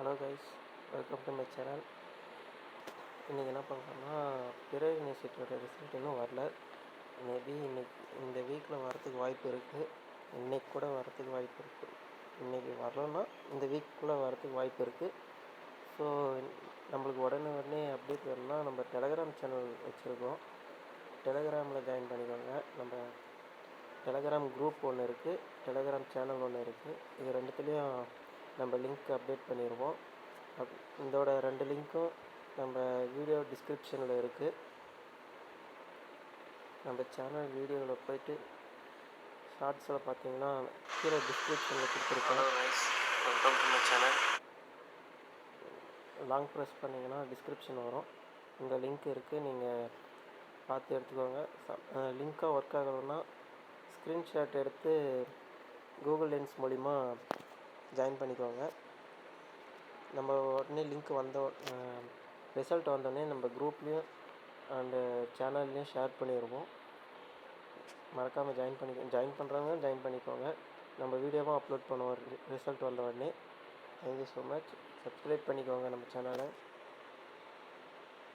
Hello guys, welcome to my channel. இன்றைக்கி என்ன பண்ணுறோன்னா, பிற யூனிவர்சிட்டியோட ரிசல்ட் இன்னும் வரல. மேபி இந்த வீக்கில் வரத்துக்கு வாய்ப்பு இருக்குது. இன்றைக்கி கூட வரத்துக்கு வாய்ப்பு இருக்குது. இன்றைக்கி வரலன்னா இந்த வீக்குள்ளே வரத்துக்கு வாய்ப்பு இருக்குது. ஸோ நம்மளுக்கு உடனே அப்டேட் வேணும்னா நம்ம டெலகிராம் சேனல் வச்சுருக்கோம். டெலகிராமில் ஜாயின் பண்ணிக்கோங்க. நம்ம டெலகிராம் குரூப் ஒன்று இருக்குது, டெலகிராம் சேனல் ஒன்று இருக்குது. இது ரெண்டுத்துலேயும் நம்ம லிங்க் அப்டேட் பண்ணிடுவோம். இதோட 2 லிங்க்கும் நம்ம வீடியோ டிஸ்கிரிப்ஷனில் இருக்குது. நம்ம சேனல் வீடியோவில் போய்ட்டு ஷார்ட்ஸில் பார்த்தீங்கன்னா கீழே டிஸ்கிரிப்ஷனில் கொடுத்துருக்கோம். சேனல் லாங் ப்ரெஸ் பண்ணிங்கன்னா டிஸ்கிரிப்ஷன் வரும். இந்த லிங்க் இருக்குது, நீங்கள் பார்த்து எடுத்துக்கோங்க. லிங்க்காக ஒர்க் ஆகலைன்னா ஸ்க்ரீன்ஷாட் எடுத்து கூகுள் லென்ஸ் மூலிமா ஜாயின் பண்ணிக்கோங்க. நம்ம உடனே லிங்க் ரிசல்ட் வந்தோடனே நம்ம குரூப்லேயும் அண்டு சேனல்லையும் ஷேர் பண்ணிடுவோம். மறக்காமல் ஜாயின் பண்ணுறவங்க ஜாயின் பண்ணிக்கோங்க. நம்ம வீடியோவும் அப்லோட் பண்ணுவோம் ரிசல்ட் வந்த உடனே. Thank you so much. சப்ஸ்கிரைப் பண்ணிக்கோங்க நம்ம சேனலை.